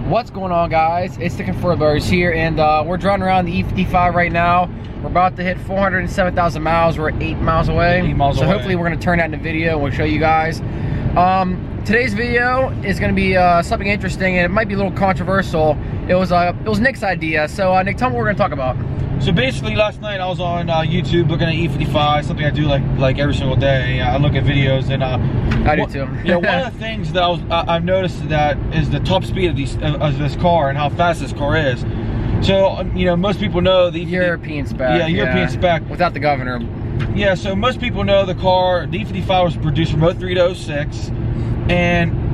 What's going on, guys? It's the Convertibles here, and we're driving around the E55 right now. We're about to hit 407,000 miles. We're 8 miles away. 8 miles away. Hopefully we're going to turn that into video and we'll show you guys. Today's video is going to be something interesting, and it might be a little controversial. It was Nick's idea. So Nick, tell me what we're going to talk about. So basically, last night I was on YouTube looking at E55, something I do like every single day. I look at videos, and I do too. Yeah, one of the things that I've noticed that is the top speed of this car and how fast this car is. So most people know the European spec. Yeah, European spec without the governor. Yeah, so most people know the car. The E55 was produced from 03 to 06, and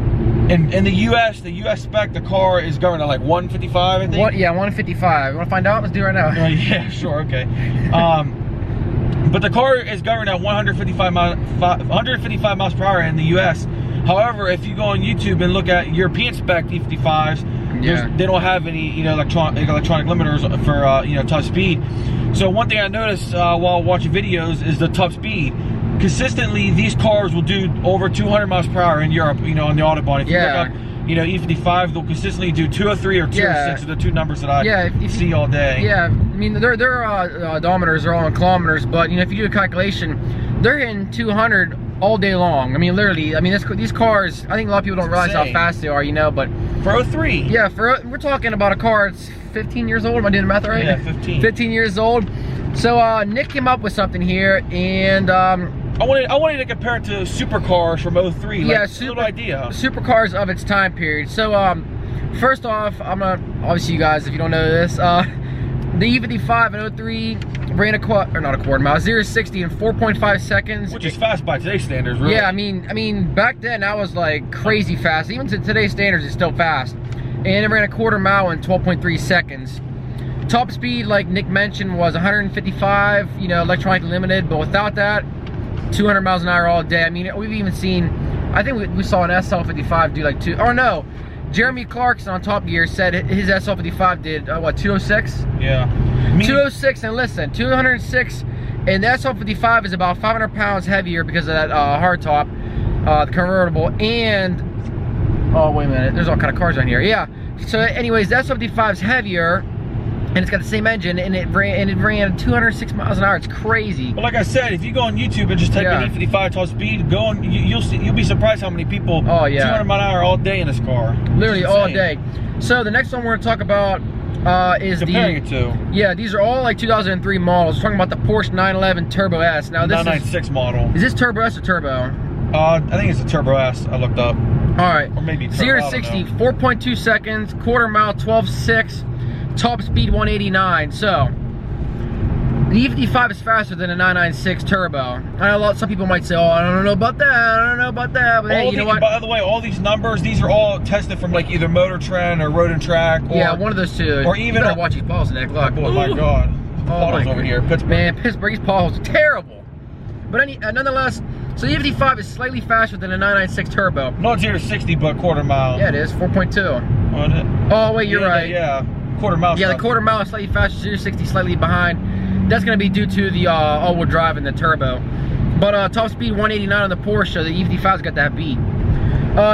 in the US spec, the car is governed at like 155, I think. Yeah, 155. You want to find out? Let's do it right now. Yeah, sure, okay. But the car is governed at 155 miles per hour in the US. However, if you go on YouTube and look at European spec E55s, they don't have any electronic limiters for top speed. So one thing I noticed while watching videos is the top speed. Consistently, these cars will do over 200 miles per hour in Europe, on the Autobahn. If you look up, E55, they'll consistently do 203 or 206 are the two numbers that I see all day. Yeah, I mean, their odometers are all in kilometers, but if you do a calculation, they're hitting 200 all day long. I mean, literally, these cars, I think a lot of people don't realize how fast they are, but for 03. Yeah, we're talking about a car that's 15 years old. Am I doing the math right? Yeah, 15. 15 years old. So Nick came up with something here, and I wanted to compare it to supercars from 03. Yeah, little idea. Supercars of its time period. So first off, obviously, you guys, if you don't know this, the E55 in 03 ran not a quarter mile, 0 to 60 in 4.5 seconds, which is fast by today's standards, really. Yeah, I mean back then that was like crazy fast. Even to today's standards, it's still fast. And it ran a quarter mile in 12.3 seconds. Top speed, like Nick mentioned, was 155, electronically limited, but without that, 200 miles an hour all day. I mean, we've even seen, I think we saw an SL55 do like Jeremy Clarkson on Top Gear said his SL55 did, 206? Yeah. 206, and listen, 206, and the SL55 is about 500 pounds heavier because of that hardtop, the convertible, and, oh, wait a minute, there's all kind of cars on here. Yeah, so anyways, the SL55 is heavier, and it's got the same engine, and it ran 206 miles an hour. It's crazy. But like I said, if you go on YouTube and just type in E55 top speed, you'll be surprised how many people 200 mile an hour all day in this car. Literally all day. So the next one we're gonna talk about is comparing it to. Yeah, these are all like 2003 models. We're talking about the Porsche 911 Turbo S. Now this 996 model. Is this Turbo S or Turbo? I think it's a Turbo S. I looked up. All right. Or maybe Turbo, 0 to 60, 4.2 seconds, quarter mile, 12.6. Top speed 189. So the E55 is faster than a 996 turbo. I know some people might say, "Oh, I don't know about that. I don't know about that." But hey, you know what? By the way, all these numbers, these are all tested from like either Motor Trend or Road and Track. Or, one of those two. Or even you better watch these balls, Nick. Look. Oh my God. Potholes over here. Pittsburgh. Man, Pittsburgh's potholes are terrible. But nonetheless, so the E55 is slightly faster than a 996 turbo. Not 0 to 60, but quarter mile. Yeah, it is 4.2. Oh wait, you're right. Yeah. Quarter mile. Yeah, the quarter mile is slightly faster, 0 to 60 slightly behind. That's going to be due to the all-wheel drive and the turbo. But top speed 189 on the Porsche, so the E55's got that beat.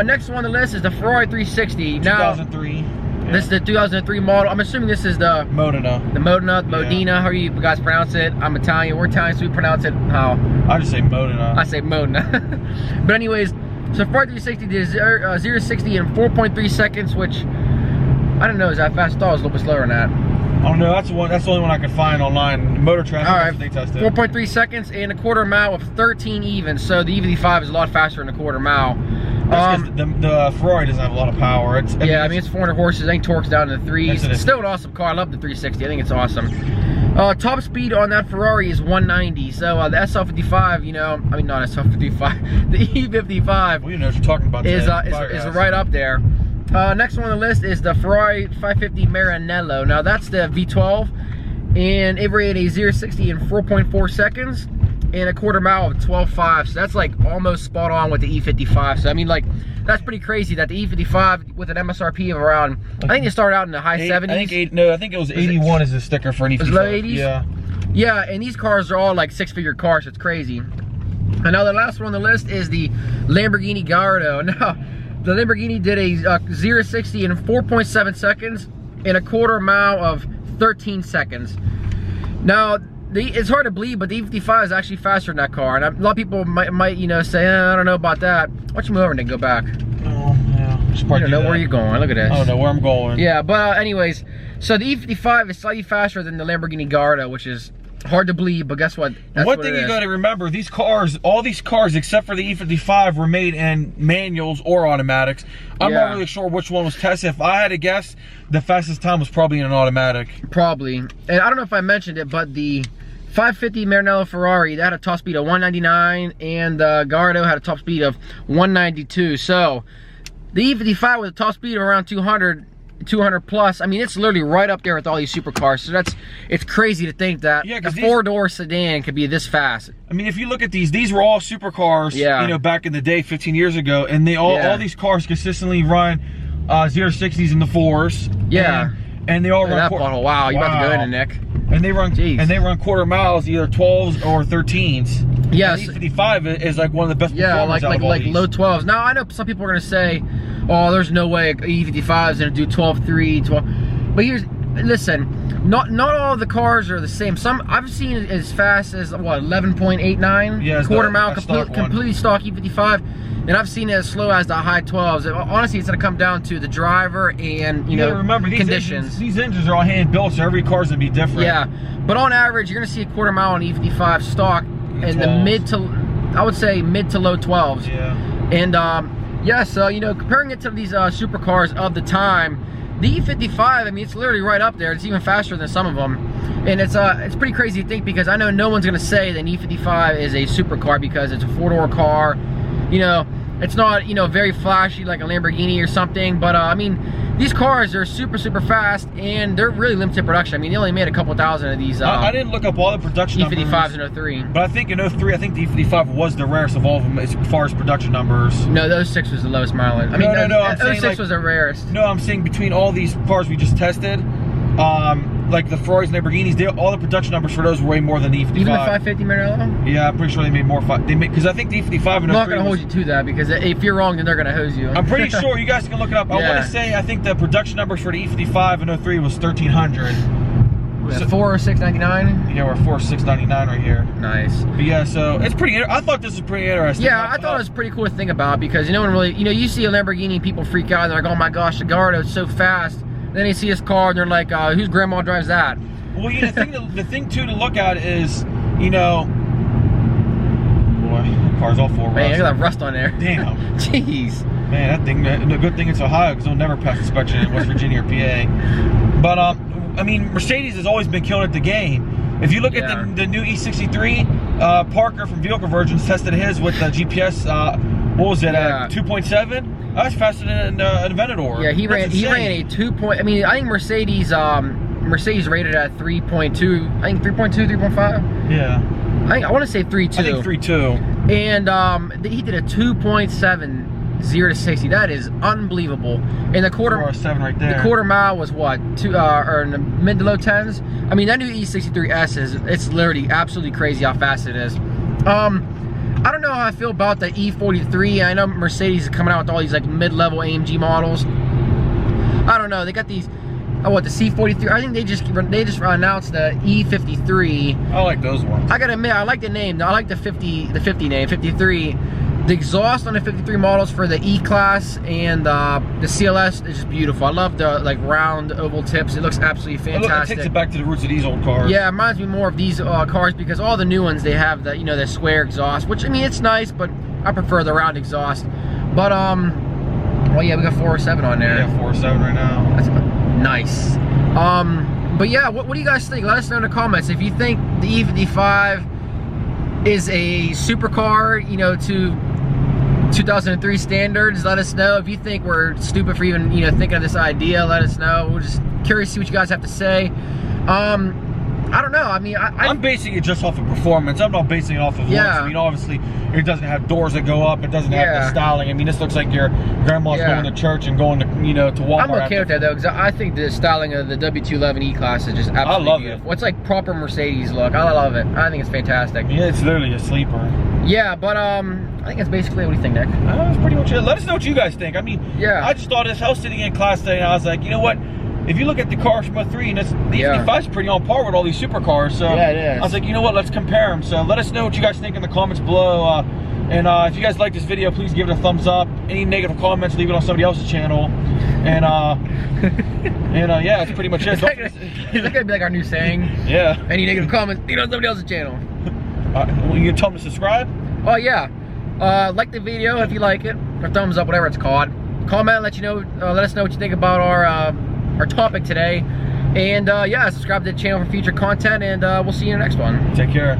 Next one on the list is the Ferrari 360. Now, 2003. This is the 2003 model. I'm assuming this is the Modena. The Modena, Modena, however you guys pronounce it. I'm Italian, we're Italian, so we pronounce it how? I just say Modena. I say Modena. But anyways, so Ferrari 360 did 0 to 60 in 4.3 seconds, which I don't know, is that fast? I thought it was a little bit slower than that. I don't know, that's the only one I could find online. Motor Trend, alright, they tested. 4.3 seconds and a quarter mile with 13 even, so the E55 is a lot faster than a quarter mile. The Ferrari doesn't have a lot of power. I mean, it's 400 horses, I think torque's down to the 3s. It's still an awesome car, I love the 360, I think it's awesome. Top speed on that Ferrari is 190, so the SL55, I mean not SL55, the E55 well, you know what you're talking about is right up there. Next one on the list is the Ferrari 550 Maranello. Now that's the V12, and it ran a 0 to 60 in 4.4 seconds and a quarter mile of 12.5. So that's like almost spot on with the E55. So I mean, like, that's pretty crazy that the E55 with an MSRP of around, I think it started out in the high 70s. I think it was 81 as a sticker for an E55. Low 80s? Yeah. Yeah, and these cars are all like 6-figure cars. So it's crazy. And now the last one on the list is the Lamborghini Gallardo. Now, the Lamborghini did a 0 to 60 in 4.7 seconds and a quarter mile of 13 seconds. Now, it's hard to believe, but the E55 is actually faster than that car. And a lot of people might you know, say, I don't know about that. Why don't you move over and then go back? Oh, yeah. You don't know where you're going. Look at this. I don't know where I'm going. Yeah, but anyways, so the E55 is slightly faster than the Lamborghini Gallardo, which is hard to believe, but guess what? That's One thing you got to remember, these cars, all these cars except for the E55 were made in manuals or automatics. I'm not really sure which one was tested. If I had to guess, the fastest time was probably in an automatic. Probably. And I don't know if I mentioned it, but the 550 Maranello Ferrari, that had a top speed of 199, and the Gallardo had a top speed of 192. So the E55 with a top speed of around 200 plus, I mean, it's literally right up there with all these supercars. So it's crazy to think that a four-door sedan could be this fast. I mean, if you look at these were all supercars, you know, back in the day, 15 years ago, and they all these cars consistently run 0 to 60s in the 4s. Yeah. And they all run wow, you about to go in, Nick. And they run quarter miles, either 12s or 13s. Yes. The E55 is like one of the best performers out of all these. Low 12s. Now I know some people are gonna say, oh, there's no way E55 is gonna do 12.3, 12. But listen, not all of the cars are the same. Some I've seen it as fast as what, 11.89 quarter mile, completely stock E55. And I've seen it as slow as the high 12s. Honestly, it's going to come down to the driver and, you know, remember, conditions. These engines are all hand built, so every car's going to be different. Yeah, but on average, you're going to see a quarter mile on E55 stock in the mid to low 12s. Yeah. And yeah, so, you know, comparing it to these supercars of the time, the E55, I mean, it's literally right up there. It's even faster than some of them. And it's pretty crazy to think, because I know no one's going to say that an E55 is a supercar because it's a four-door car. You know, it's not, you know, very flashy like a Lamborghini or something, but I mean, these cars are super fast, and they're really limited production. I mean, they only made a couple thousand of these. I didn't look up all the production E55s numbers, in 03. but I think in 03, I think the E55 was the rarest of all of them as far as production numbers. No, the 06 was the lowest mileage. I mean, I'm saying 06 was the rarest. No, I'm saying between all these cars we just tested, like the Ferraris and Lamborghinis, all the production numbers for those were way more than the E55. Even the 550 Maranello? Yeah, I'm pretty sure they made more. Because I think the E55 I'm not going to hold you to that, because if you're wrong, then they're going to hose you. I'm pretty sure. You guys can look it up. I want to say, I think the production numbers for the E55 in 03 was 1,300. So, 406.99? Yeah, we're 406.99 right here. Nice. But yeah, so it's pretty. I thought this was pretty interesting. Yeah, I thought it was pretty cool to think about, because no one really, you know, you see a Lamborghini, people freak out and they're like, oh my gosh, the Gallardo is so fast. Then they see this car and they're like, whose grandma drives that? Well, yeah, the thing too to look at is, you know, boy, the car's all full of rust. Man, look at that rust on there. Damn. Jeez. Man, that thing, the good thing it's Ohio, because they'll never pass inspection in West Virginia or PA. But, I mean, Mercedes has always been killing at the game. If you look at the new E63, Parker from Vehicle Virgins tested his with the GPS, what was it, 2.7? That's faster than an Aventador. Yeah, he ran a 2. I mean, I think Mercedes rated at 3.2. I think 3.2, 3.5. Yeah. I want to say 3.2. I think 3.2. And he did a 2.7 0 to 60. That is unbelievable. And the quarter 7 right there. The quarter mile was what, or in the mid to low 10s. I mean, that new E63S it's literally absolutely crazy how fast it is. I don't know how I feel about the E43. I know Mercedes is coming out with all these like mid-level AMG models. I don't know. They got these, what, the C43? I think they just announced the E53. I like those ones. I gotta admit, I like the name. I like the 50 name, 53. The exhaust on the 53 models for the E-Class and the CLS is just beautiful. I love the like round oval tips. It looks absolutely fantastic. It takes it back to the roots of these old cars. Yeah, it reminds me more of these cars, because all the new ones, they have the, you know, the square exhaust, which, I mean, it's nice, but I prefer the round exhaust. But well, yeah, we got 407 on there. Yeah, 407 right now. That's nice. But yeah, what do you guys think? Let us know in the comments if you think the E55 is a supercar, you know, to 2003 standards. Let us know. If you think we're stupid for even, you know, thinking of this idea, let us know. We're just curious to see what you guys have to say. I don't know. I mean, I'm basing it just off of performance. I'm not basing it off of looks. I mean, obviously, it doesn't have doors that go up. It doesn't have the styling. I mean, this looks like your grandma's going to church and going to, you know, to Walmart. I'm okay with that though, because I think the styling of the W211 E-Class is just absolutely beautiful. It. It's like proper Mercedes look. I love it. I think it's fantastic. Yeah, it's literally a sleeper. Yeah, but I think that's basically what do you think, Nick? That's pretty much it. Let us know what you guys think. I mean, I just thought of this. I was sitting in class today, and I was like, you know what? If you look at the car from 3, and it's, the E55 is pretty on par with all these supercars. So it is. I was like, you know what? Let's compare them. So let us know what you guys think in the comments below. And if you guys like this video, please give it a thumbs up. Any negative comments, leave it on somebody else's channel. And yeah, that's pretty much it. Is that gonna be like our new saying? Yeah. Any negative comments, leave it on somebody else's channel. Well, you can tell them to subscribe? Oh yeah. Like the video if you like it, or thumbs up, whatever it's called. Comment, let us know what you think about our topic today. And yeah, subscribe to the channel for future content, and we'll see you in the next one. Take care.